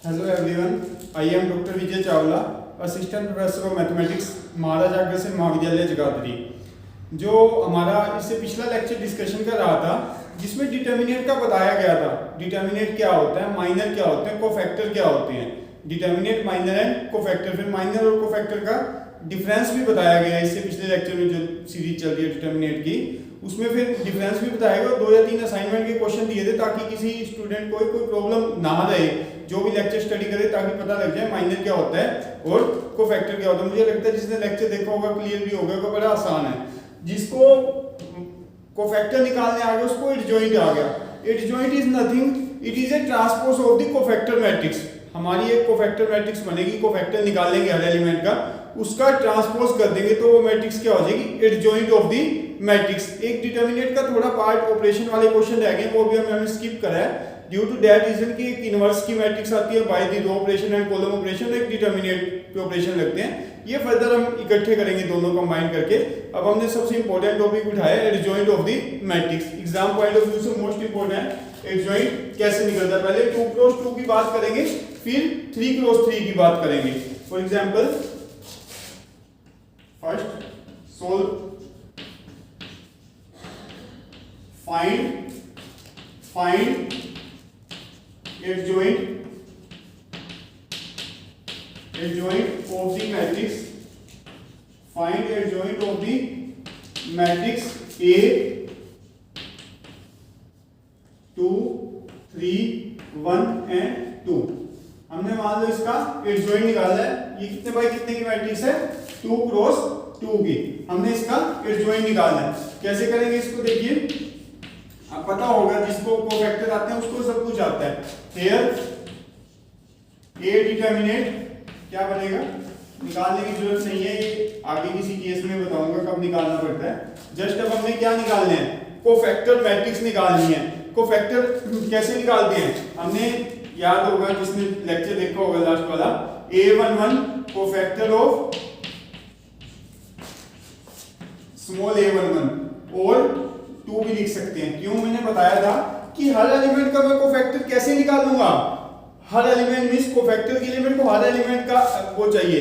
Hello everyone, I am doctor Vijay Chawla, assistant professor of mathematics, Maharaja Agrasen Mahavidyalaya Jagadhri. जो हमारा इससे पिछला लेक्चर डिस्कशन कर रहा था जिसमें डिटर्मिनेंट का बताया गया था। डिटर्मिनेंट क्या होता है, माइनर क्या होते हैं, कोफैक्टर क्या होते हैं। Determinant, minor and cofactor. फिर माइनर और कोफैक्टर का डिफरेंस भी बताया गया है इससे पिछले लेक्चर में जो सीरीज चल रही है डिटर्मिनेंट की, उसमें फिर डिफरेंस भी बताया गया। 2 या 3 असाइनमेंट के क्वेश्चन दिए थे ताकि किसी स्टूडेंट को कोई प्रॉब्लम ना रहे जो भी लेक्चर स्टडी करे, ताकि पता लग जाए माइनर क्या होता है और कोफैक्टर क्या होता है। मुझे लगता है जिसने लेक्चर देखा होगा क्लियर भी होगा, बड़ा आसान है। जिसको कोफैक्टर निकालने आ गया उसको एडजॉइंट आ गया। Adjoint is nothing, it is A transpose of the cofactor matrix. हमारी एक कोफैक्टर मैट्रिक्स बनेगी, कोफैक्टर निकालेंगे हर एलिमेंट का, उसका ट्रांसपोज कर देंगे तो वो मैट्रिक्स क्या हो जाएगी, एडजॉइंट ऑफ द मैट्रिक्स। एक डिटर्मिनेंट का थोड़ा पार्ट ऑपरेशन वाले क्वेश्चन रह गए, वो भी हमने स्किप करा है ड्यू टू दैट रीजन की एक इनवर्स की मैट्रिक्स आती है by the row operation and column operation, एक डिटर्मिनेंट पे ऑपरेशन लगते हैं। ये फर्दर हम इकट्ठे करेंगे दोनों कंबाइन करके। अब हमने सबसे इंपॉर्टेंट टॉपिक उठाया adjoint of the matrix. Exam point of view से मोस्ट इंपॉर्टेंट एडजॉइंट कैसे निकलता है। पहले 2 क्रॉस 2 की बात करेंगे, फिर 3 क्रॉस 3 की बात करेंगे। For example first solve find adjoint of the matrix, find adjoint of the matrix A 2 3 1 and 2। हमने मान लो इसका एडजॉइंट निकाला है। ये कितने बाय कितने की मैट्रिक्स है, 2 क्रॉस 2 की। हमने इसका एडजॉइंट निकालना है। कैसे करेंगे इसको देखिए, अब पता होगा जिसको कोफैक्टर आते हैं उसको सब कुछ आता है। हियर ए डिटर्मिनेंट क्या बनेगा, निकालने की जरूरत नहीं है, ये आगे किसी केस में बताऊंगा कब निकालना पड़ता है। जस्ट अब हमने क्या निकालने हैं, कोफैक्टर मैट्रिक्स निकालनी है। कोफैक्टर कैसे निकालते हैं, हमने याद होगा जिसने लेक्चर देखा होगा लास्ट वाला, A11 cofactor of small a11 और 2 भी लिख सकते हैं। क्यों, मैंने बताया था कि हर एलिमेंट का मैं कोफैक्टर कैसे निकालूंगा। हर एलिमेंट मींस कोफैक्टर के लिए मेरे को हर एलिमेंट का वो चाहिए,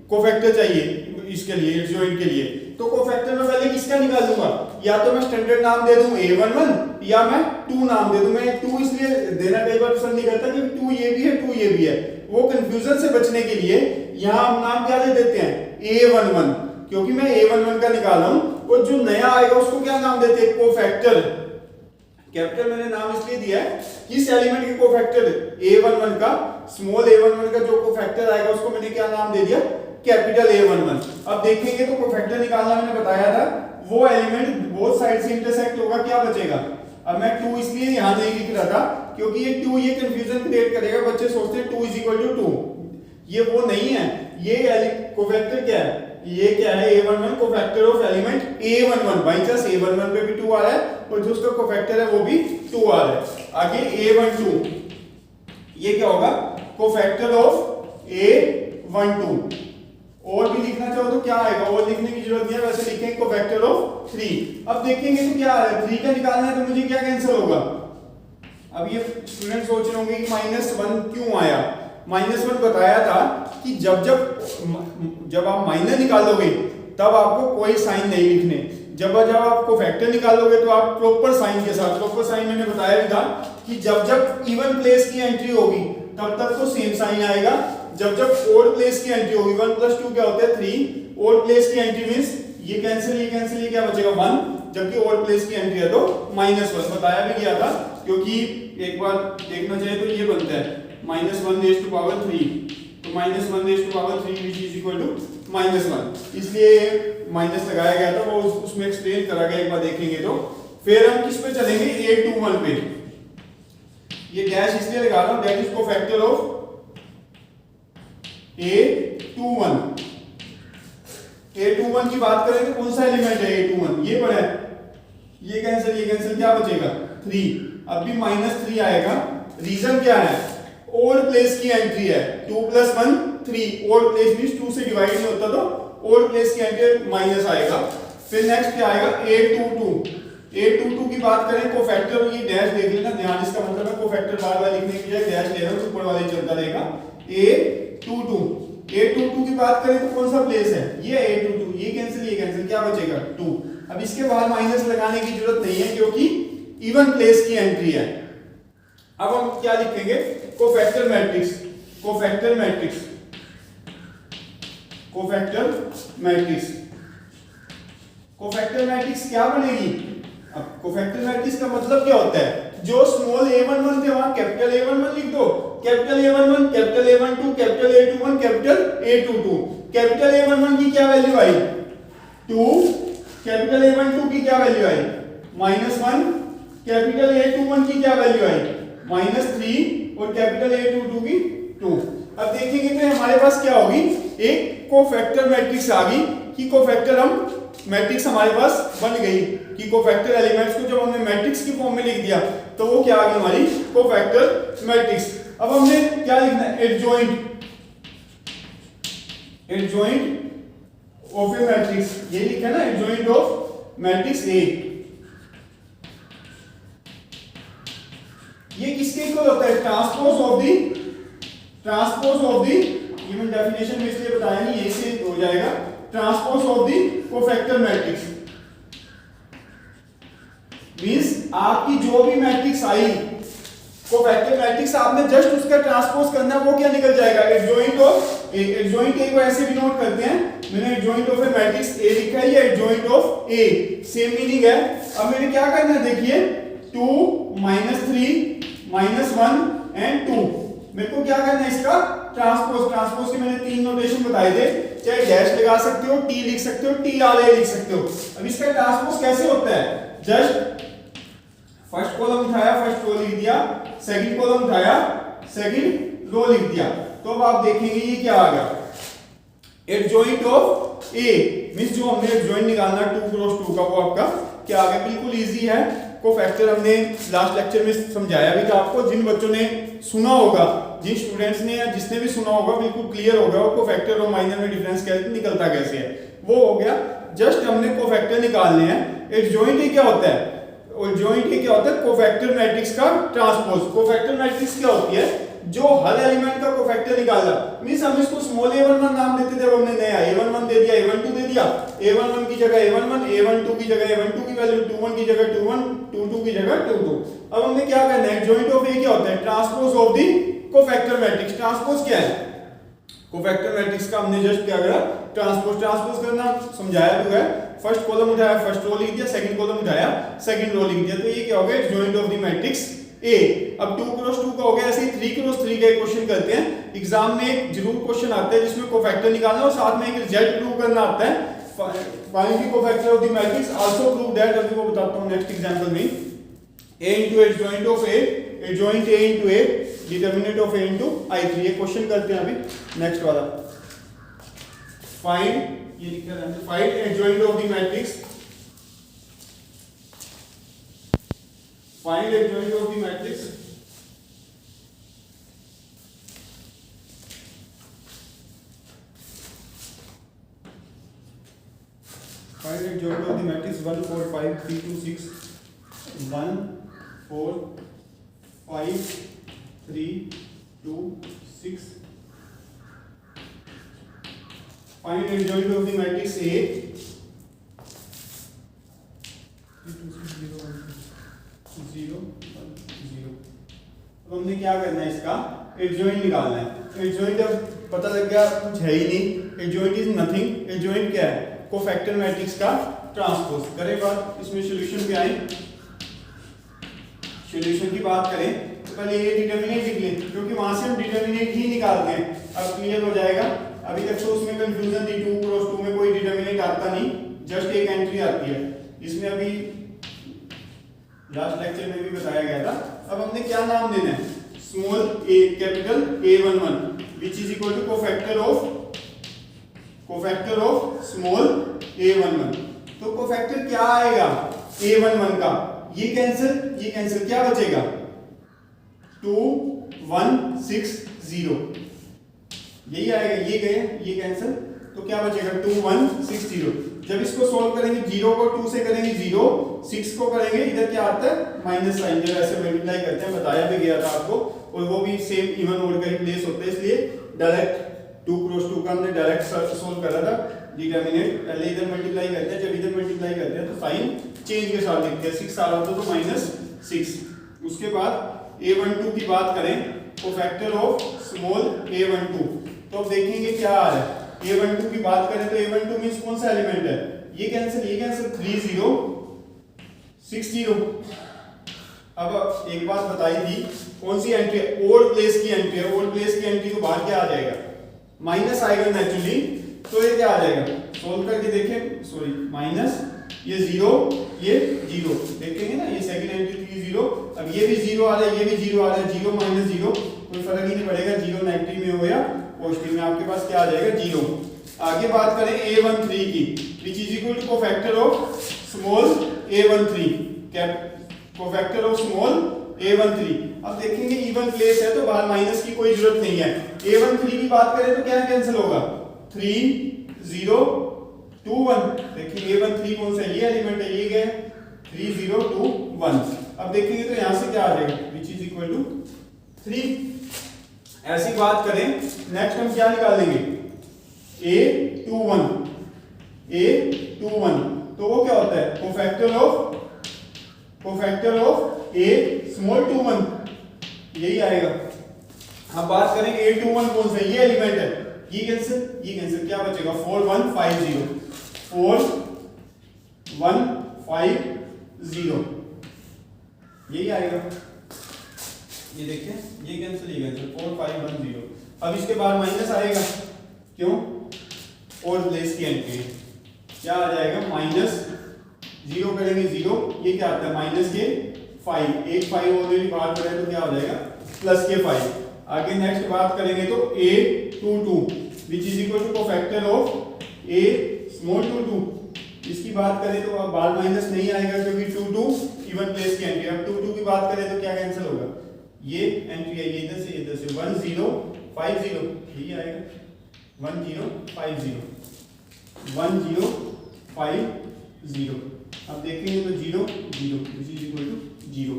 कोफैक्टर चाहिए इसके लिए, एडजॉइंट के लिए। तो कोफैक्टर में पहले किसका निकालूंगा, या तो मैं स्टैंडर्ड नाम दे दूं A11 या मैं 2 नाम दे दूं। मैं 2 इसलिए देना कई बार पसंद नहीं करता कि 2 ये भी है 2 ये भी है। वो कंफ्यूजन से बचने के लिए यहां हम नाम क्या दे देते हैं, A11, क्योंकि मैं A11 का निकाल रहा हूं। और जो नया आएगा उसको क्या नाम देते हैं, कोफैक्टर। कैपिटल मैंने नाम इसलिए दिया है कि इस एलिमेंट के कोफैक्टर A11 का, स्मॉल a11 का जो कोफैक्टर आएगा उसको मैंने क्या नाम दे दिया, कैपिटल A11। अब देखेंगे तो कोफैक्टर निकालना मैंने बताया था, वो एलिमेंट बोथ साइड से इंटरसेक्ट होगा, क्या बचेगा। अब मैं 2 इसलिए यहां नहीं लिख रहा था क्योंकि ये 2 ये कंफ्यूजन क्रिएट करेगा। बच्चे सोचते हैं 2 = 2, ये वो नहीं है। ये कोफैक्टर क्या है, ये क्या है, A11 cofactor of element A11। By chance A11 पे भी 2 आ रहा है और जो उसका कोफैक्टर है वो भी 2 आ रहा है। आगे A12 ये क्या होगा, कोफैक्टर ऑफ A12। और भी लिखना चाहो तो क्या आएगा, और लिखने की जरूरत नहीं है, वैसे लिखेंगे कोफैक्टर ऑफ 3। अब देखेंगे तो क्या है, 3 का निकालना है तो मुझे क्या कैंसिल होगा। अब ये स्टूडेंट सोच रहे होंगे कि -1 क्यों आया। -1 बताया था कि जब आप माइनर निकालोगे तब आपको कोई साइन नहीं लिखने। जब आप कोफैक्टर निकालोगे तो आप प्रॉपर साइन के साथ, प्रॉपर साइन मैंने बताया भी था कि जब इवन प्लेस की एंट्री होगी तब तक तो सेम साइन आएगा। जब ऑड प्लेस की एंट्री होगी, 1 + 2 क्या होता है 3, ऑड प्लेस की एंट्री मींस ये कैंसिल ये क्या बचेगा 1, जबकि ऑड प्लेस की एंट्री है तो -1। बताया भी गया था, क्योंकि एक बार देखना चाहिए तो ये बनता है -1⁻3, तो -1⁻3 which is equal to -1, इसलिए माइनस लगाया गया था। वो उसमें एक्सप्लेन करा गया, एक बार देखेंगे तो। फिर हम किस पे चलेंगे, A21 पे। ये डैश इसलिए लगा रहा हूं, that is cofactor of A21। A21 की बात करें तो कौन सा एलिमेंट है A21, ये पड़ा है, ये कैंसिल क्या बचेगा 3। अब भी -3 आएगा। रीजन क्या है, ओड प्लेस की एंट्री है, 2 + 1 3, ओड प्लेस मींस 2 से डिवाइड नहीं होता तो ओड प्लेस की एंट्री माइनस आएगा। फिर नेक्स्ट क्या आएगा A22, A22 की बात करें कोफैक्टर, ये डैश देख लेना ध्यान, इसका मतलब है कोफैक्टर बार बार लिखने की बजाय डैश ले रहा हूं, ऊपर वाले चलता रहेगा। A22 की बात करें तो कौन सा प्लेस है, ये A22, ये कैंसिल, क्या बचेगा 2। अब इसके बाहर माइनस लगाने की जरूरत नहीं है क्योंकि इवन प्लेस की एंट्री है। अब हम क्या लिखेंगे, cofactor matrix, cofactor matrix, cofactor matrix, cofactor matrix क्या बनेगी। अब कोफैक्टर मैट्रिक्स का मतलब क्या होता है, जो स्मॉल a11 थे वहां कैपिटल A11 लिख दो, capital A11, capital A12, capital A21, capital A22। Capital A11 की क्या वैल्यू आई 2, कैपिटल A12 की क्या वैल्यू आई -1, कैपिटल A21 की क्या वैल्यू आई -3 और कैपिटल A22 की 2। अब देखेंगे तो हमारे पास क्या होगी, एक कोफैक्टर मैट्रिक्स आ गई कि कोफैक्टर हम मैट्रिक्स हमारे पास बन गई कि कोफैक्टर एलिमेंट्स को जब हमने मैट्रिक्स की फॉर्म में लिख दिया तो वो क्या आ गई हमारी कोफैक्टर मैट्रिक्स। अब हमने क्या लिखना है, adjoint, adjoint of A matrix, ये लिखा ना, एडजॉइंट ऑफ मैट्रिक्स ए। ये किसके इक्वल होता है, transpose of the, transpose of the, ये मैं डेफिनेशन में इसलिए बताया नहीं, यही से हो जाएगा, transpose of the cofactor matrix. Means आपकी जो भी मैट्रिक्स आई कोफैक्टर मैट्रिक्स, आपने जस्ट उसका ट्रांसपोज करना, वो क्या निकल जाएगा, adjoint of A. Adjoint A को ऐसे भी नोट करते हैं, मैंने adjoint of A matrix A लिखा है, ये adjoint of A, same meaning है। अब मैंने क्या करना है, देखिए 2 -3 -1 एंड 2, मेरे को क्या करना है इसका ट्रांसपोज। ट्रांसपोज के मैंने 3 नोटेशन बताए थे, चाहे डैश लगा सकते हो, टी लिख सकते हो, टी आले लिख सकते हो। अब इसका ट्रांसपोज कैसे होता है, जस्ट फर्स्ट कॉलम उठाया, फर्स्ट रो लिख दिया, सेकंड कॉलम उठाया, सेकंड रो लिख दिया। तो अब आप देखेंगे ये क्या आ गया, एडजॉइंट ऑफ ए, मींस जो हमने एडजॉइंट निकालना 2 क्रॉस 2 का वो आपका क्या आ गया, बिल्कुल इजी है। कोफैक्टर हमने लास्ट लेक्चर में समझाया भी था आपको, जिन बच्चों ने सुना होगा, जिन स्टूडेंट्स ने या जिसने भी सुना होगा बिल्कुल क्लियर होगा वो कोफैक्टर और माइनर में डिफरेंस कैसे निकलता कैसे है, वो हो गया। जस्ट हमने कोफैक्टर निकालने हैं। एडजॉइंट क्या होता है, एडजॉइंट क्या होता है, कोफैक्टर मैट्रिक्स का ट्रांसपोज। कोफैक्टर मैट्रिक्स क्या होती है, जो हर एलिमेंट का कोफैक्टर निकाला, मींस हम इसको स्मॉल a11 नाम देते थे, अब हमने नया a11 दे दिया, a12 दे दिया, a11 की जगह a11, a12 की जगह a12 की वैल्यू, 21 की जगह 21, 22 की जगह 22। अब हमने क्या करना है, एडजॉइंट ऑफ ए क्या होता है, transpose of the cofactor matrix. Transpose क्या है, कोफैक्टर मैट्रिक्स का हमने जस्ट क्या करा, ट्रांसपोज। ट्रांसपोज करना समझाया हुआ है, फर्स्ट कॉलम उठाया, फर्स्ट रो लिख दिया, सेकंड कॉलम उठाया, सेकंड रो लिख दिया, तो ये क्या हो गया, adjoint of the matrix A. अब 2 क्रॉस 2 का हो गया, ऐसे ही 3 क्रॉस 3 का क्वेश्चन करते हैं। एग्जाम में एक जरूर क्वेश्चन आता है जिसमें कोफैक्टर निकालना और साथ में एक रिजल्ट प्रूव करना आता है, find the cofactor of the matrix, also prove that. अभी वो बताता हूं नेक्स्ट एग्जांपल में, a into adjoint of A, adjoint a into a, determinant of a into I3। ये क्वेश्चन करते हैं अभी नेक्स्ट वाला, फाइंड, ये लिखा है, find adjoint of the matrix, find adjoint of the matrix, find adjoint of the matrix 1 4 5 3 2 6 1 4 5 3 2 6। Find adjoint of the matrix A, 0 0 0। अब हमने क्या करना है, इसका एडजॉइंट निकालना है। एडजॉइंट अब पता लग गया कुछ है ही नहीं, एडजॉइंट इज नथिंग। एडजॉइंट क्या है, कोफैक्टर मैट्रिक्स का ट्रांसपोज। करें बात, इसमें सॉल्यूशन पे आए, सॉल्यूशन की बात करें तो पहले ये डिटरमिनेंट लिख लें, क्योंकि वहां से हम डिटरमिनेंट ही निकालते हैं। अब क्लियर हो जाएगा, अभी तक तो उसमें कंफ्यूजन थी, 2 क्रॉस 2 में कोई डिटरमिनेंट आता नहीं, जस्ट एक एंट्री आती है। इसमें अभी लास्ट लेक्चर में भी बताया गया था। अब हमने क्या नाम देना है, small a, capital A11 which is equal to cofactor of small a11। तो कोफैक्टर क्या आएगा a11 का, ये कैंसिल, क्या बचेगा 2 1 6 0, यही आएगा, ये गए, ये कैंसिल, तो क्या बचेगा 2 1 6 0। जब इसको सोल्व करेंगे 0 को 2 से करेंगे 0, 6 को करेंगे इधर क्या आता है माइनस साइन, जब ऐसे मल्टीप्लाई करते हैं बताया भी गया था आपको, और वो भी सेम इवन ओड का ही प्लेस होता है, इसलिए डायरेक्ट 2 क्रॉस 2 का हमने डायरेक्ट सोल्व करा था। डिटर्मिनेंट पहले इधर मल्टीप्लाई करते हैं, जब इधर मल्टीप्लाई करते हैं तो साइन चेंज के साथ लिखते हैं, 6 आ रहा था तो -6। उसके बाद a12 की बात करें, कोफैक्टर ऑफ स्मॉल a12, तो अब देखेंगे क्या आ रहा है। a12 की बात करें तो a12 मींस कौन सा एलिमेंट है, ये कैंसिल 3 0 6 0। अब एक बात बताई थी, कौन सी एंट्री है, ओड प्लेस की एंट्री है, ओड प्लेस की एंट्री तो बाहर क्या आ जाएगा माइनस आएगा नेचुरली, तो ये क्या आ जाएगा सोल्व करके देखें, सॉरी माइनस ये 0 ये 0 देखेंगे ना, ये सेकंड एंट्री 3 0, अब ये भी 0 आ रहा है, ये भी 0 आ रहा है, 0 माइनस 0 कोई फर्क ही नहीं पड़ेगा, 0 नेगेटिव में हो या पॉजिटिव में, आपके पास क्या आ जाएगा 0। आगे बात करें a13 की, which is equal to cofactor of small a13, cofactor of small a13। अब देखेंगे इवन प्लेस है तो बाहर माइनस की कोई जरूरत नहीं है। a13 की बात करें तो क्या कैंसिल होगा, 3 0 2 1, देखिए a13 कौन सा ये एलिमेंट है, ये गया 3 0 2 1। अब देखेंगे तो यहां से क्या आ जाएगा विच इज इक्वल टू 3। ऐसी बात करें नेक्स्ट हम क्या निकालेंगे, a21, तो वो क्या होता है कोफैक्टर ऑफ a स्मॉल 21, यही आएगा। अब बात करेंगे a21 कौन सा, ये एलिमेंट है, ये कैंसिल क्या बचेगा 4 1 5 0, 4 1 5 0, यही आएगा। ये देखिए ये कैंसिल 4 5 1 0। अब इसके बाद माइनस आएगा, क्यों, और प्लेस की एंट्री, क्या आ जाएगा माइनस 0 करेंगे 0, ये क्या आता है माइनस के 5, एक 5 ऑलरेडी बाहर पड़ा है तो क्या हो जाएगा प्लस के 5। आगे नेक्स्ट बात करेंगे तो a22 which is equal to cofactor of a small 22, इसकी बात करें तो अब बाहर माइनस नहीं आएगा क्योंकि 22 इवन प्लेस की एंट्री। अब 22 की बात करें तो क्या कैंसिल होगा, ये एंट्री है, ये इधर से 1 0 5 0, यही आएगा 1 0 5 0 1 0 5 0। अब देखेंगे तो 0 0 विच इज इक्वल टू 0।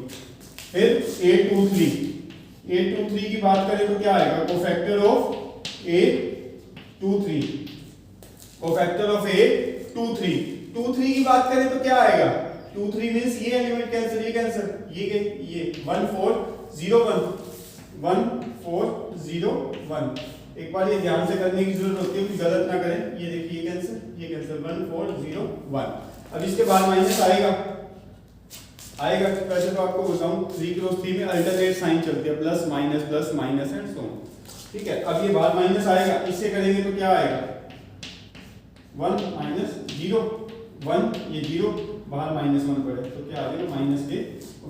फिर a23 की बात करें तो क्या आएगा cofactor of a23, cofactor of a23 की बात करें तो क्या आएगा 23 मींस ये एलिमेंट कैंसिल, ये 1 4 0 1 1 4 0 1। एक बार ये ध्यान से करने की जरूरत होती है कि गलत ना करें, ये देखिए ये कैंसिल 1 4 0 1। अब इसके बाद माइनस आएगा, वैसे तो आपको बताऊं 3 क्रॉस 3 में अल्टरनेट साइन चलते हैं, plus minus and so on, ठीक है। अब ये बाहर माइनस आएगा, इससे करेंगे तो क्या आएगा 1 0 1, ये 0 बाहर -1 पड़े तो क्या आ जाएगा माइनस के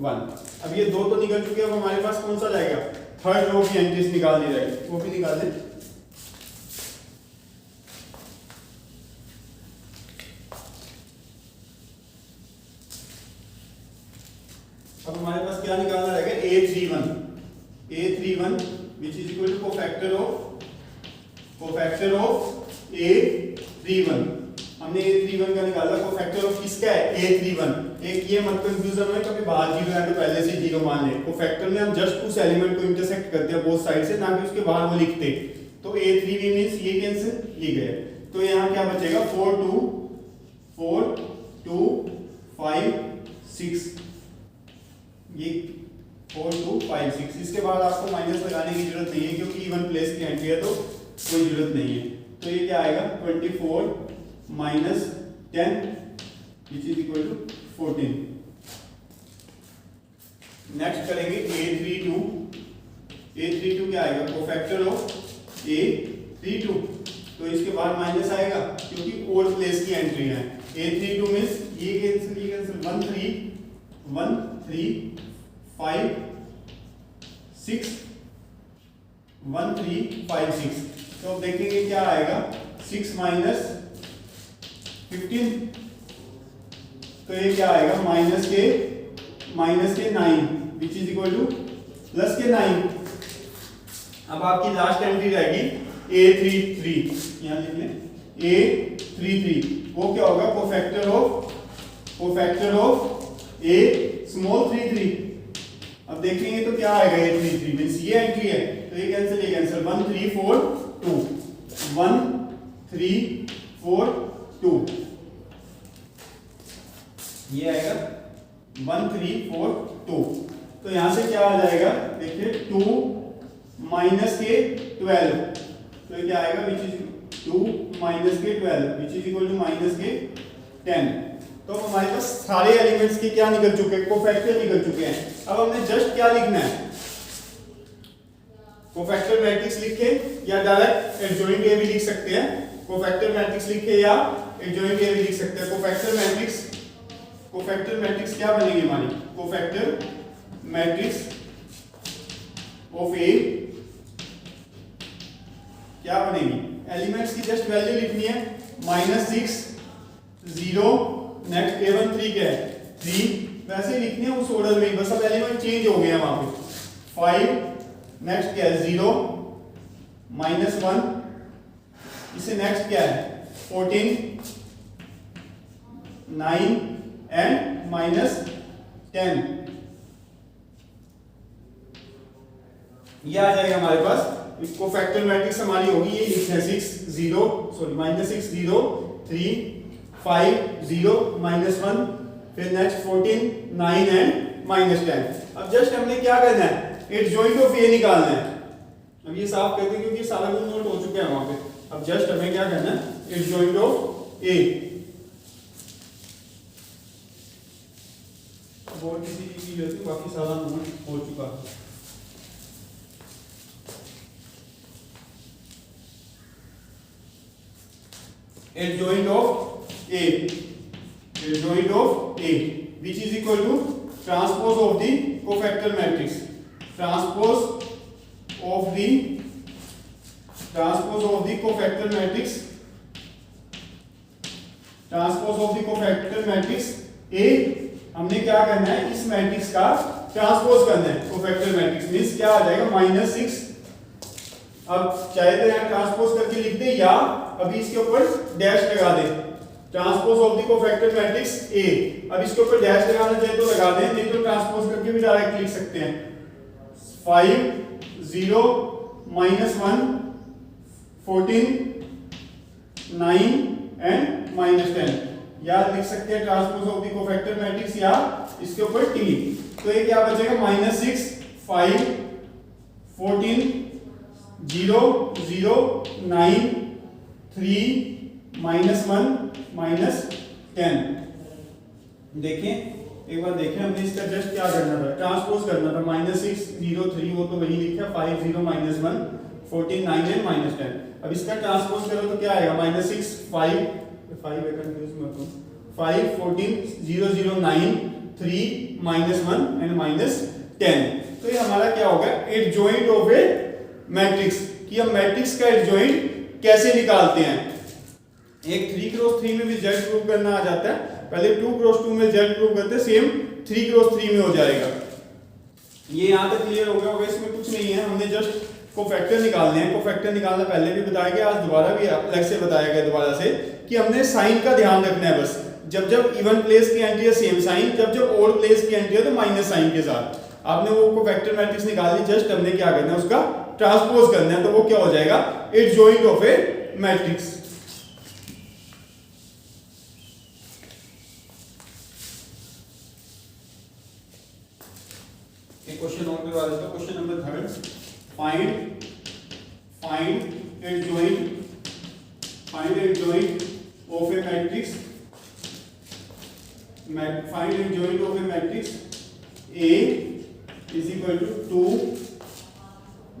1। अब ये दो तो निकल चुके, अब हमारे पास कौन सा जाएगा, थर्ड रो की एंट्रीज निकालनी रहेगी, वो भी निकाल दें। अब हमारे पास क्या निकालना रहेगा a31 which is equal to cofactor of a31। हमने a31 का निकाला, कोफैक्टर ऑफ किसका है a31। एक ये मत कंफ्यूजन है कभी बाहर 0 है तो पहले से 0 मान ले, कोफैक्टर में हम जस्ट उस एलिमेंट को इंटरसेक्ट करते हैं बोथ साइड से, ना कि उसके बाहर वो लिखते। तो a3 मींस ये कैंसिल, ये गया, तो यहाँ क्या बचेगा 4 2 5 6, ये 4 2 5 6। इसके बाद आपको माइनस लगाने की जरूरत नहीं है क्योंकि इवन प्लेस की एंट्री है तो कोई जरूरत नहीं है। तो ये क्या आएगा 24 minus 10 which is equal to 14। Next करेंगे a32 क्या आएगा कोफैक्टर ऑफ a32, तो इसके बाद माइनस आएगा क्योंकि ओड प्लेस की एंट्री है। a32 मींस ये कैंसिल 1 3 5 6 1 3 5 6। तो अब देखेंगे क्या आएगा 6 माइनस 15, तो ये क्या आएगा माइनस के 9 विच इज इक्वल टू प्लस के 9। अब आपकी लास्ट एंट्री रहेगी a33, यहां लिख लें ए 3 वो क्या होगा कोफैक्टर ऑफ ए स्मॉल 3 अब देखेंगे तो क्या आएगा ये 3 मींस ये एंट्री है तो ये कैंसिल 1 3 4 2 1 3 4 2 ये आएगा 1 3 4 2 तो यहां से क्या आ जाएगा देखिए 2 माइनस के 12 तो ये क्या आएगा विच इज 2 माइनस के 12 which is equal to minus के 10 तो हमारे पास सारे एलिमेंट्स के क्या निकल चुके हैं कोफैक्टर निकल चुके हैं अब हमने जस्ट क्या लिखना है कोफैक्टर मैट्रिक्स लिखे या डायरेक्ट एडजॉइंट ए भी लिख सकते हैं कोफैक्टर मैट्रिक्स लिखे या एडजॉइंट ए भी लिख सकते हैं कोफैक्टर मैट्रिक्स क्या बनेगी हमारी कोफैक्टर मैट्रिक्स ऑफ ए क्या बनेगी एलिमेंट्स की जस्ट वैल्यू लिखनी है -6 0 नेक्स्ट A1 3 क्या है 3 वैसे ही लिखनी है उस ऑर्डर में बस अब एलिमेंट चेंज हो गया वहां पे 5 नेक्स्ट क्या है 0 -1 इसे नेक्स्ट क्या है 14 9 एंड -10 ये आ जाएगा हमारे पास इसको फैक्टर मैट्रिक्स हमारी होगी ये लिखते हैं 6 0 0 3 5 0 -1 फिर नेक्स्ट 14 9 एंड -10 अब जस्ट हमने क्या करना है एडजॉइंट ऑफ ए निकालना है अब ये साफ कर दें क्योंकि सारा कुछ नोट हो चुका है वहां पे अब जस्ट हमें क्या करना है एडजॉइंट ऑफ ए और किसी चीज की जरूरत बाकी सारा नोट हो चुका है adjoint of A which is equal to transpose of the cofactor matrix transpose of the cofactor matrix A हमने क्या करना है इस मैट्रिक्स का ट्रांसपोज करना है कोफैक्टर मैट्रिक्स मींस क्या आ जाएगा -6 अब चाहे तो यहां ट्रांसपोज करके लिख दे या अभी इसके ऊपर डैश लगा दे transpose of the cofactor matrix A अब इसके ऊपर डैश लगाना चाहे तो लगा दें नहीं तो ट्रांसपोज करके भी डायरेक्ट लिख सकते हैं 5 0 -1 14 9 एंड -10 या लिख सकते हैं transpose of the cofactor matrix या इसके ऊपर टी तो ये क्या बचेगा -6 5 14 0 0 9 3 -1 -10 देखें एक बार देखें हमने इसका जस्ट क्या करना था ट्रांसपोज करना था -6 0 3 वो तो वही लिखा 5 0 -1 14 9 एंड -10 अब इसका ट्रांसपोज करो तो क्या आएगा -6 5 है कंफ्यूज मत हो 5 14 0 0 9 3 -1 एंड -10 तो ये हमारा क्या होगा एडजॉइंट ऑफ ए मैट्रिक्स कि हम मैट्रिक्स का एडजॉइंट कैसे निकालते हैं एक 3x3 में भी z प्रूव करना आ जाता है पहले 2x2 में z प्रूव करते हैं सेम 3x3 में हो जाएगा ये यहां तक क्लियर हो गया होगा इसमें कुछ नहीं है हमने जस्ट कोफैक्टर निकालने हैं कोफैक्टर निकालना पहले भी बताया गया आज दोबारा भी अलग से बताया गया दोबारा से कि हमने साइन का ध्यान रखना है बस जब इवन प्लेस की एंट्री है सेम साइन जब ऑड प्लेस की एंट्री है तो माइनस साइन के साथ आपने वो कोफैक्टर मैट्रिक्स निकाल ली जस्ट हमने क्या करना है उसका ट्रांसपोज करना है तो वो क्या हो जाएगा एडजॉइंट ऑफ ए मैट्रिक्स एक क्वेश्चन और करवा देता हूं question number 3 find adjoint of A matrix find adjoint of a matrix A is equal to 2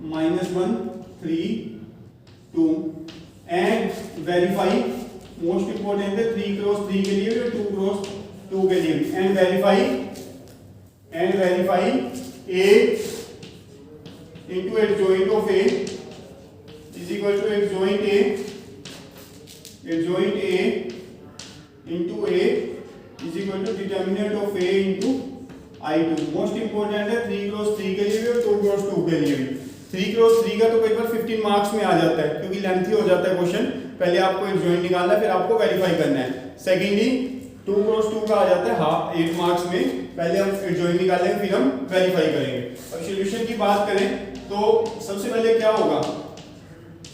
-1 3 2 and verify most important है 3x3 के लिए और 2x2 के लिए and verify A into adjoint of A is equal to adjoint A into A is equal to determinant of A into I2 most important है 3x3 के लिए भी और 2x2 के लिए भी 3x3 का तो कई बार 15 मार्क्स में आ जाता है क्योंकि लेंथी हो जाता है क्वेश्चन पहले आपको एडजॉइंट निकालना है, फिर आपको वेरीफाई करना है। सेकेंडली 2 क्रॉस 2 का आ जाता है हाफ 8 मार्क्स में, पहले हम एडजॉइंट निकालेंगे फिर हम वेरीफाई करेंगे। अब सॉल्यूशन की बात करें तो सबसे पहले क्या होगा,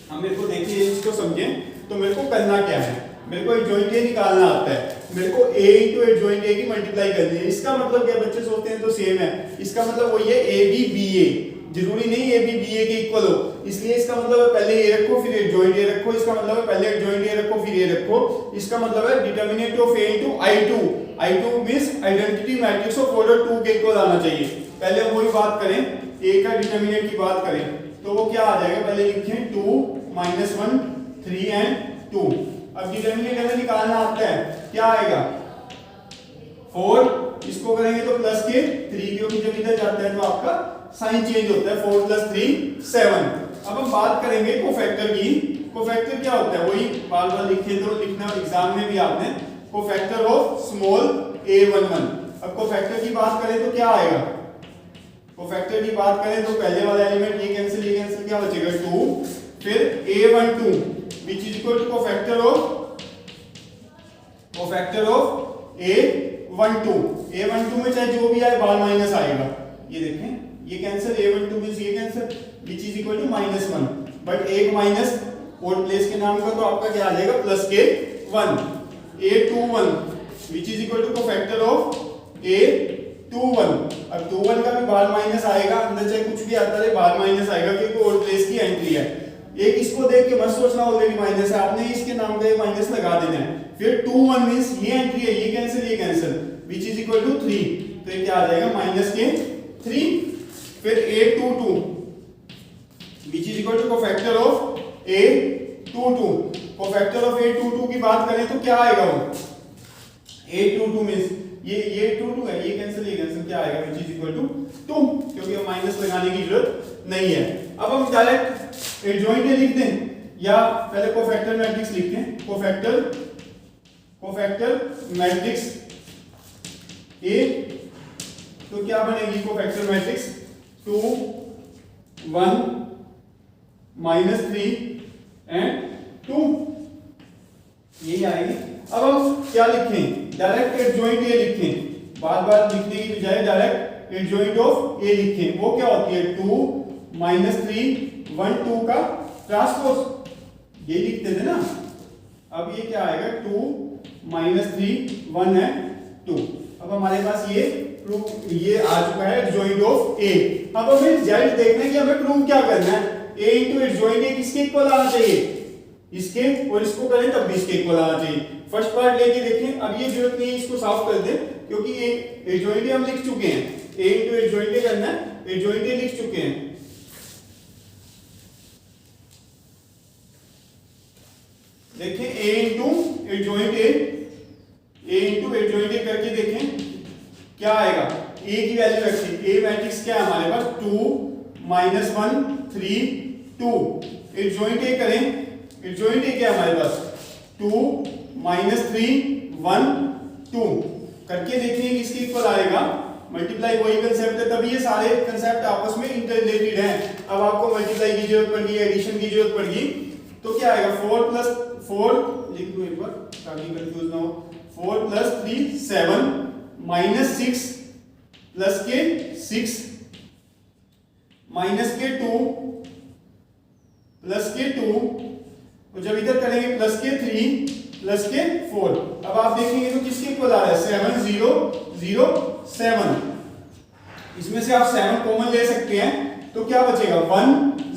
हम मेरे को देखिए इसको समझें, तो मेरे को करना क्या है, मेरे को एडजॉइंट ए निकालना आता है, मेरे को a इंटू एडजॉइंट ए की मल्टीप्लाई करनी है। इसका मतलब क्या, बच्चे सोचते हैं तो सेम है, इसका मतलब वही है ए बी बी ए, जरूरी नहीं ए बी बी ए के इक्वल हो, इसलिए इसका मतलब है पहले ए रखो फिर एडजॉइंट ए रखो, इसका मतलब है पहले एडजॉइंट ए रखो फिर ए रखो, इसका मतलब है determinant of A into I2 means identity matrix of order 2 के इक्वल आना चाहिए। पहले हम वही बात करें, ए का डिटरमिनेंट की बात करें तो वो क्या आ जाएगा, पहले लिखें 2 -1 3 एंड 2। अब डिटरमिनेंट हमें निकालना आता है, क्या आएगा 4, इसको करेंगे तो प्लस के 3, क्योंकि जब इधर जाता है तो आपका साइन चेंज होता है, 4 + 3 7। अब हम बात करेंगे कोफैक्टर की। कोफैक्टर क्या होता है, वही बार बार लिखे तो लिखना एग्जाम में भी आपने, कोफैक्टर ऑफ स्मॉल a11। अब कोफैक्टर की बात करें तो क्या आएगा, कोफैक्टर की बात करें तो पहले वाला एलिमेंट ये कैंसिल क्या बचेगा 2, फिर a12 which is equal to cofactor of a12 में चाहे जो भी आए बार माइनस आएगा, ये देखें ये कैंसिल, a12 मींस ये cancel which is equal to -1, but एक माइनस और प्लेस के नाम का तो आपका क्या आ जाएगा प्लस के 1, a21 which is equal to cofactor of a21। अब 21 का भी बार माइनस आएगा, अंदर चाहे कुछ भी आता है बार माइनस आएगा क्योंकि और प्लेस की एंट्री है। एक इसको देख के मत सोचना ऑलरेडी माइनस है, आपने इसके नाम का ये माइनस लगा देना है। फिर 21 मींस ये एंट्री है, ये cancel which is equal to 3, तो ये क्या आ जाएगा माइनस के 3। फिर a22 which is equal to cofactor of a22। Cofactor of a22 की बात करें तो क्या आएगा वो, a22 मींस ये 22 है, ये कैंसिल क्या आएगा which is equal to 2, क्योंकि अब माइनस लगाने की जरूरत नहीं है। अब हम डायरेक्ट एडजॉइंट ए लिख दें या पहले कोफैक्टर मैट्रिक्स लिखते हैं, कोफैक्टर मैट्रिक्स ए, तो क्या बनेगी कोफैक्टर मैट्रिक्स 2 1 -3 एंड 2, यही आएगी। अब हम क्या लिखें, डायरेक्ट एडजॉइंट ए लिखें, बार बार लिखने की बजाय डायरेक्ट एडजॉइंट ऑफ ए लिखें। वो क्या होती है 2 -3 1 2 का ट्रांसपोज, ये लिखते थे ना। अब ये क्या आएगा 2 -3 1 है 2। अब हमारे पास ये प्रूफ ये आ चुका है एडजॉइंट ऑफ ए। अब हमें रिजल्ट देखना है कि हमें प्रूव क्या करना है, ए इंटू एडजॉइंट ए किसके इक्वल आना चाहिए, इसके, और इसको करें तब भी इसके इक्वल आना चाहिए। फर्स्ट पार्ट लेके देखें, अब ये जरूरत नहीं है इसको साफ कर दें क्योंकि ए एडजॉइंट ए हम लिख चुके हैं, ए इंटू एडजॉइंट ए करना है, एडजॉइंट ए लिख चुके हैं। देखें ए इंटू एडजॉइंट ए करके देखें क्या आएगा, ए की वैल्यू रखिए, ए मैट्रिक्स क्या है हमारे पास 2 -1 3 2। एडजॉइंट ए करें, एडजॉइंट ए क्या है हमारे पास 2 -3 1 2 करके देखिए किसके इक्वल आएगा, मल्टीप्लाई वही कंसेप्ट है, तभी ये सारे कंसेप्ट आपस में इंटररिलेटेड हैं। अब आपको मल्टीप्लाई की जरूरत पड़ेगी, एडिशन की जरूरत पड़ेगी, तो क्या आएगा 4 + 4 लिख दूं एक बार ताकि कंफ्यूज ना हो, 4 + 3 7 -6 प्लस के 6 माइनस के 2 प्लस के 2, तो जब इधर करेंगे प्लस के 3 प्लस के 4। अब आप देखेंगे तो किसके इक्वल आ रहा है 7 0 0 7। इसमें से आप 7 कॉमन ले सकते हैं तो क्या बचेगा 1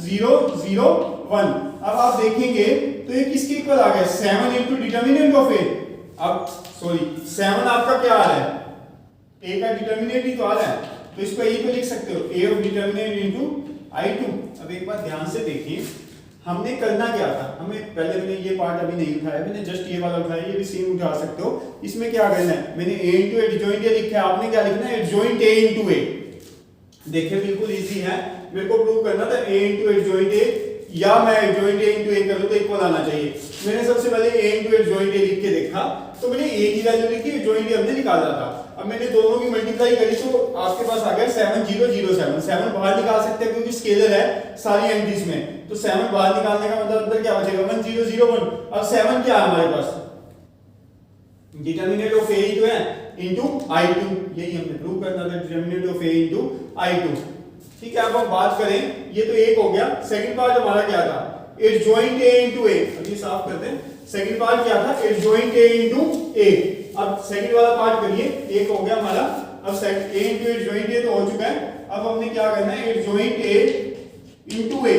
0 0 1। अब आप देखेंगे तो ये किसके इक्वल आ गया 7 इंटू डिटर्मिनेंट ऑफ ए। अब सॉरी 7 आपका क्या आ रहा है ए का डिटर्मिनेंट ही तो आ रहा है, तो इसको यही पे लिख सकते हो ए ऑफ डिटर्मिनेंट इनटू I2। अब एक बार ध्यान से देखिए हमने करना क्या था, हमें पहले मैंने ये पार्ट अभी नहीं उठाया, मैंने जस्ट ये वाला उठाया, ये भी सेम उठा सकते हो। इसमें क्या करना है, मैंने a इंटू एडजॉइंट ए लिखा है, आपने क्या लिखना है एडजॉइंट a इंटू ए। देखिए बिल्कुल इजी है, मेरे को प्रूव करना था a इंटू एडजॉइंट ए या मैं एडजॉइंट ए इंटू ए करूं तो इक्वल आना चाहिए। मैंने सबसे पहले ए इंटू एडजॉइंट ए लिख के देखा तो मैंने ए की वैल्यू लिखी, एडजॉइंट ए हमने निकाला था। अब मैंने दोनों की मल्टीप्लाई करी तो आपके पास आ गया 7007। 7 बाहर निकाल सकते हैं क्योंकि स्केलर है सारी एंट्रीज में, तो 7 बाहर निकालने का मतलब अंदर क्या बचेगा 1001। अब 7 क्या है हमारे पास, डिटर्मिनेंट ऑफ ए जो है इनटू i2, यही हमने प्रूव करना था, determinant of A into i2। ठीक है, अब हम बात करें, ये तो एक हो गया। सेकंड पार्ट हमारा क्या था, एडजॉइंट ए इनटू ए। अब ये साफ करते हैं, सेकंड पार्ट क्या था, एडजॉइंट ए इनटू ए। अब सेकंड वाला पार्ट करिए, एक हो गया हमारा। अब second A into adjoint A तो हो चुका है। अब हमने क्या करना है, एडजॉइंट ए इनटू ए,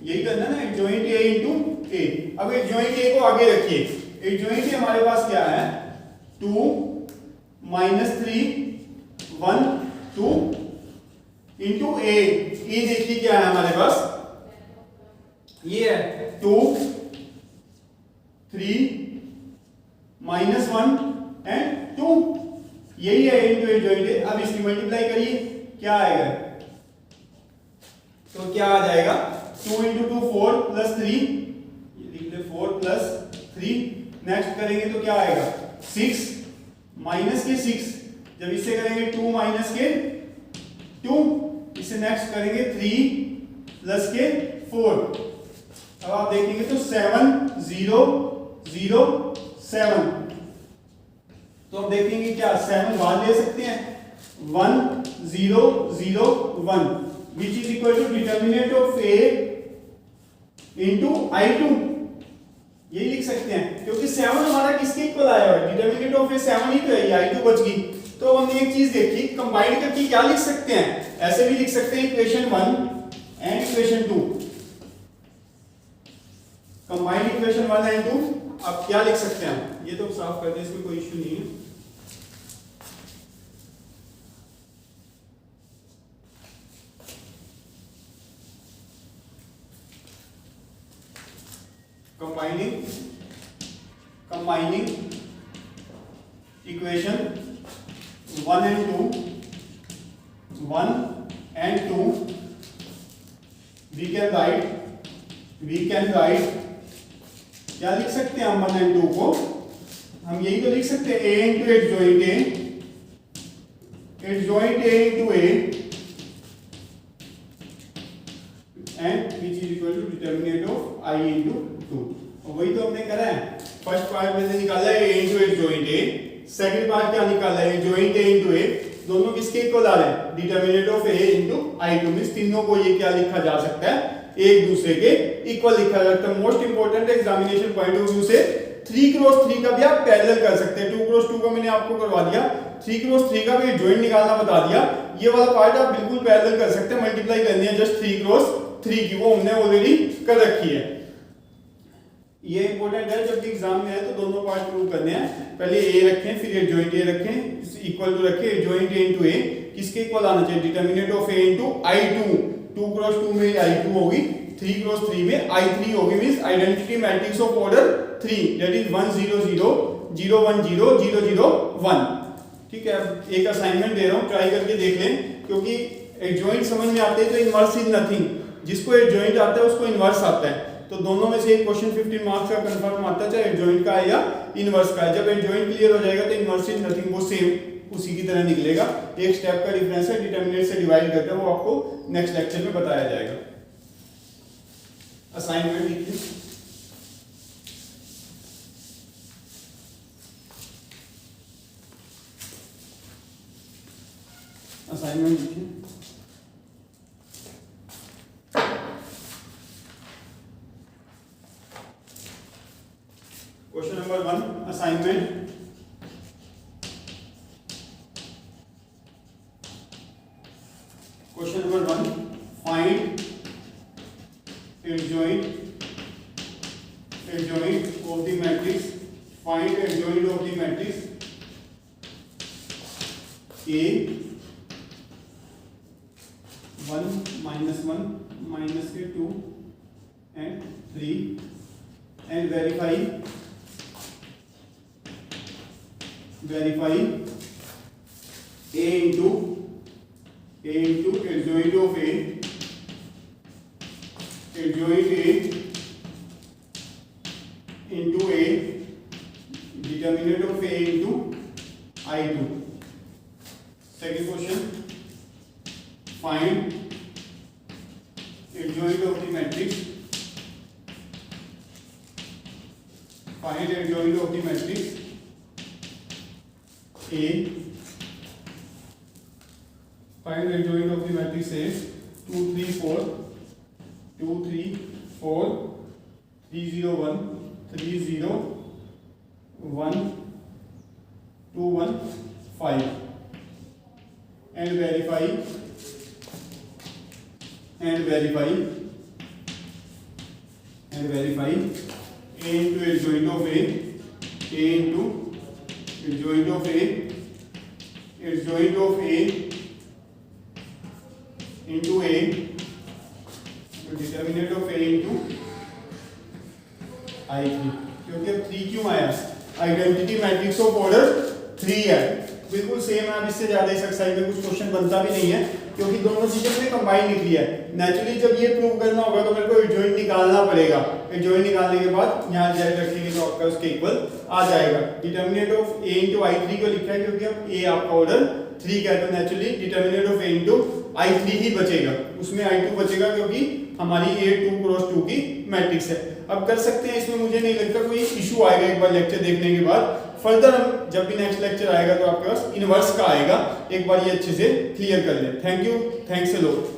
यही करना है ना, एडजॉइंट ए इनटू ए। अब एडजॉइंट ए को आगे रखिए, एडजॉइंट ए हमारे पास क्या है 2 -3 1 2 इनटू ए। ए देखिए क्या है हमारे पास, ये है 2 3 -1 एंड 2, यही है इनटू एडजॉइंट ए। अब इसकी मल्टीप्लाई करिए, क्या आएगा, तो क्या आ जाएगा 2 × 2 4 + 3, ये लिख ले 4 + 3। नेक्स्ट करेंगे तो क्या आएगा 6 माइनस के 6, जब इससे करेंगे 2 माइनस के 2, इसे नेक्स्ट करेंगे 3 प्लस के 4। अब आप देखेंगे तो 7 0 0 7। तो अब देखेंगे क्या 7 बाहर ले सकते हैं, 1 0 0 1 which is equal to determinant of A into i2, यही लिख सकते हैं क्योंकि 7 हमारा किसके इक्वल आया है, डिटर्मिनेंट ऑफ ए 7 ही तो है, ये i2 बच गई। तो हमने एक चीज देखी, कंबाइन करके क्या लिख सकते हैं, ऐसे भी लिख सकते हैं equation 1 and equation 2, combined equation 1 and 2। अब क्या लिख सकते हैं, ये तो साफ कर दें, इसमें कोई इश्यू नहीं है। combining equation 1 and 2 we can write क्या लिख सकते हैं हम 1 and 2 को, हम यही तो लिख सकते हैं a into adjoint a into a and which is equal to determinant of I into 2। और वही तो हमने करा है, फर्स्ट पार्ट में निकाला है a into adjoint a, second part क्या निकाला है adjoint a into a, दोनों किसके इक्वल आ रहे हैं, determinant of a into I2। Means तीनों को ये क्या लिखा जा सकता है, एक दूसरे के इक्वल लिखा जा सकता है। Most important examination point of view से 3x3 का भी आप पैरेलल कर सकते हैं। 2x2 का मैंने आपको करवा दिया, 3x3 का भी जॉइंट निकालना बता दिया। ये वाला पार्ट आप बिल्कुल पैरेलल कर सकते हैं, मल्टीप्लाई करनी है जस्ट 3x3 की, वो हमने ऑलरेडी कर रखी है। ये इंपॉर्टेंट है, जब भी एग्जाम में है तो दोनों पार्ट प्रूव करने हैं। पहले a रखें, फिर एडजॉइंट a रखें, इक्वल टू रखें एडजॉइंट a into a, किसके इक्वल आना चाहिए, determinant of a into I2। 2x2 में I2 होगी, 3x3 में I3 होगी। Means identity matrix of order 3 that is 1 0 0 0 1 0 0 0 1। ठीक है, एक असाइनमेंट दे रहा हूं, ट्राई करके देख लें, क्योंकि एडजॉइंट समझ में आते हैं तो इनवर्स इज नथिंग, जिसको एडजॉइंट आता है उसको इनवर्स आता है। तो दोनों में से एक क्वेश्चन 15 मार्क्स का कंफर्म आता है, चाहे एडजॉइंट का है या इनवर्स का है। जब एडजॉइंट क्लियर हो जाएगा तो इनवर्स इज नथिंग, वो सेम उसी की तरह निकलेगा। एक स्टेप का डिफरेंस है, डिटर्मिनेंट से डिवाइड करते हैं, वो आपको नेक्स्ट लेक्चर में बताया जाएगा। असाइनमेंट लिखिए, असाइनमेंट लिखिए। Question number 1 assignment. Question number 1, find adjoint of the matrix, find adjoint of the matrix A 1 -1 -2 and 3 and verify A into adjoint of A adjoint A into A, determinant of A into I2. Second question, find adjoint of the matrix. Find adjoint of the matrix A. Find adjoint of the matrix A 2 3 4 2 3 4 3 0 1 3 0 1 2 1 5 and verify A into adjoint of A into adjoint of A into A, determinant of A into I3. क्योंकि अब 3 क्यों आया, identity matrix of order 3 है, बिल्कुल same है। अब इससे ज्यादा इस एक्सरसाइज में कुछ क्वेश्चन बनता भी नहीं है क्योंकि दोनों चीजें में कंबाइन निकली है। नेचुरली जब ये प्रूव करना होगा तो मेरे को एडजॉइंट निकालना पड़ेगा। एडजॉइंट निकालने के बाद यहाँ जेड रखेंगे तो आपका उसके इक्वल आ जाएगा। Determinant of A into I3 को लिखा है क्योंकि अब A आपका ऑर्डर 3 का है तो naturally determinant of A into I3 ही बचेगा, उसमें I2 बचेगा क्योंकि हमारी A 2 क्रॉस 2 की मैट्रिक्स है। अब कर सकते हैं, इसमें मुझे नहीं लगता कोई इशू आएगा। एक बार लेक्चर देखने के बाद फर्दर हम जब भी नेक्स्ट लेक्चर आएगा तो आपके पास इनवर्स का आएगा, एक बार ये अच्छे से क्लियर कर लें। Thank you, thanks a lot.